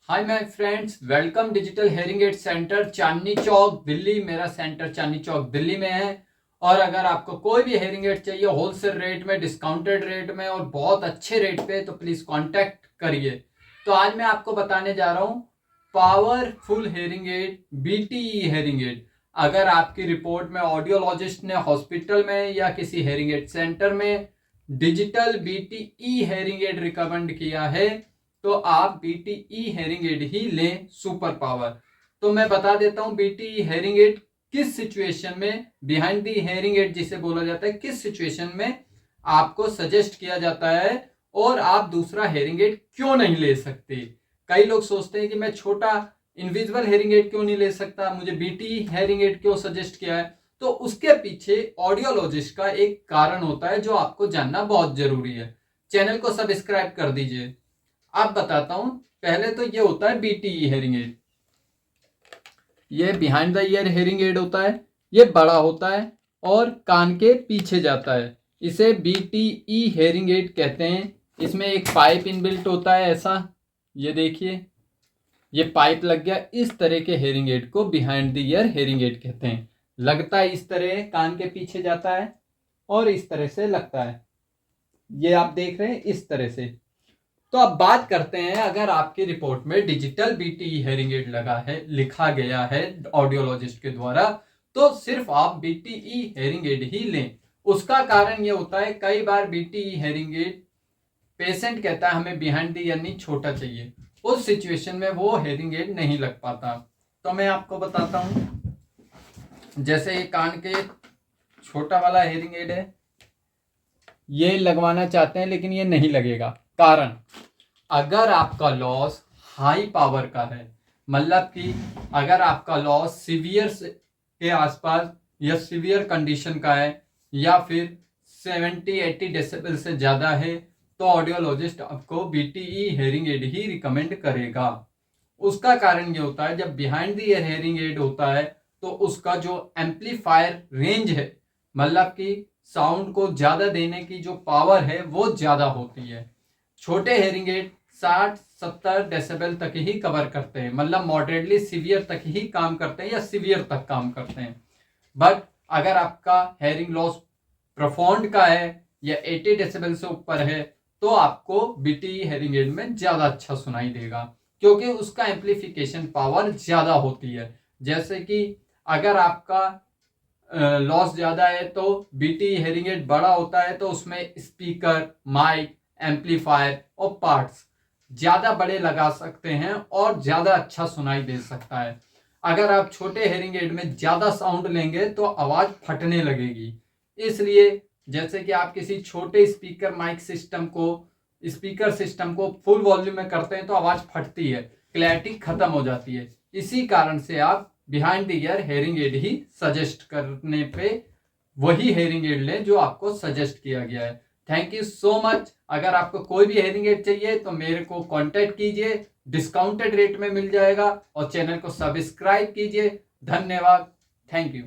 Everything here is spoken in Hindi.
Hi my friends, welcome digital hearing aid centre Chandni Chowk Delhi. मेरा सेंटर चांदनी चौक दिल्ली में है। और अगर आपको कोई भी हेयरिंग एड चाहिए होलसेल रेट में, डिस्काउंटेड रेट में और बहुत अच्छे रेट पे, तो प्लीज कांटेक्ट करिए। तो आज मैं आपको बताने जा रहा हूँ powerful hearing aid, BTE hearing aid. अगर आपकी रिपोर्ट में ऑडियोलॉजिस्ट ने हॉस्पिटल में या किसी हेयरिंग एड सेंटर में digital BTE hearing aid recommend किया है तो आप बीटीई हेयरिंग एड ही लें, सुपर पावर। तो मैं बता देता हूं बीटीई हेयरिंग एड किस सिचुएशन में, बिहाइंड दी हेयरिंग एड जिसे बोला जाता है, किस सिचुएशन में आपको सजेस्ट किया जाता है और आप दूसरा हेयरिंग एड क्यों नहीं ले सकते। कई लोग सोचते हैं कि मैं छोटा इनविजिबल हेयरिंग एड क्यों नहीं ले सकता, मुझे बीटीई हेयरिंग एड क्यों सजेस्ट किया है। तो उसके पीछे ऑडियोलॉजिस्ट का एक कारण होता है जो आपको जानना बहुत जरूरी है। चैनल को सब्सक्राइब कर दीजिए। अब बताता हूं। पहले तो ये होता है बीटीई हेयरिंग एड। ये behind the year hearing aid होता है। ये बड़ा होता है और कान के पीछे जाता है। इसे बीटीई हेयरिंग एड कहते हैं। इसमें एक पाइप इनबिल्ट होता है, ऐसा। ये देखिए, ये पाइप लग गया। इस तरह के हेयरिंग एड को behind the year hearing aid कहते हैं। लगता है इस तरह, कान के पीछे जाता है और इस तरह से लगता है। ये आप देख रहे हैं इस तरह से। तो अब बात करते हैं, अगर आपकी रिपोर्ट में डिजिटल बीटीई हेयरिंग एड लगा है, लिखा गया है ऑडियोलॉजिस्ट के द्वारा, तो सिर्फ आप बीटीई हेयरिंग एड ही लें। उसका कारण यह होता है, कई बार बीटीई हेयरिंग एड पेशेंट कहता है हमें बिहाइंड द ईयर नहीं, छोटा चाहिए। उस सिचुएशन में वो हेयरिंग एड नहीं लग पाता। तो मैं आपको बताता हूं। जैसे ये कान के छोटा वाला हेयरिंग एड है, ये लगवाना चाहते हैं लेकिन ये नहीं लगेगा। कारण, अगर आपका लॉस हाई पावर का है, मतलब कि अगर आपका लॉस सीवियर के आसपास या सीवियर कंडीशन का है या फिर 70-80 डेसिबल से ज्यादा है, तो ऑडियोलॉजिस्ट आपको बीटीई हेयरिंग एड ही रिकमेंड करेगा। उसका कारण ये होता है, जब behind the year hearing aid होता है तो उसका जो एम्पलीफायर रेंज है, मतलब कि साउंड को ज्यादा देने की जो पावर है वो ज्यादा होती है। छोटे हेयरिंग एड 60-70 डेसिबल तक ही कवर करते हैं, मतलब मॉडरेटली सीवियर तक ही काम करते हैं या सीवियर तक काम करते हैं। बट अगर आपका हेयरिंग लॉस प्रोफाउंड का है या 80 डेसिबल से ऊपर है, तो आपको बीटीई हेयरिंग एड में ज्यादा अच्छा सुनाई देगा, क्योंकि उसका एम्पलीफिकेशन पावर ज्यादा होती है। जैसे कि अगर आपका लॉस ज्यादा है तो बीटीई हेयरिंग एड बड़ा होता है, तो उसमें स्पीकर, माइक, एम्पलीफायर और पार्ट्स ज्यादा बड़े लगा सकते हैं और ज्यादा अच्छा सुनाई दे सकता है। अगर आप छोटे हेयरिंग एड में ज्यादा साउंड लेंगे तो आवाज फटने लगेगी। इसलिए जैसे कि आप किसी छोटे स्पीकर माइक सिस्टम को, स्पीकर सिस्टम को फुल वॉल्यूम में करते हैं तो आवाज फटती है, क्लैरिटी खत्म हो जाती है। इसी कारण से आप behind the year hearing aid he suggest करने पे वही हेयरिंग एड लें जो आपको सजेस्ट किया गया है। Thank you so much. अगर आपको कोई भी हेयरिंग एड चाहिए तो मेरे को कांटेक्ट कीजिए, डिस्काउंटेड रेट में मिल जाएगा। और चैनल को सब्सक्राइब कीजिए। धन्यवाद। Thank you.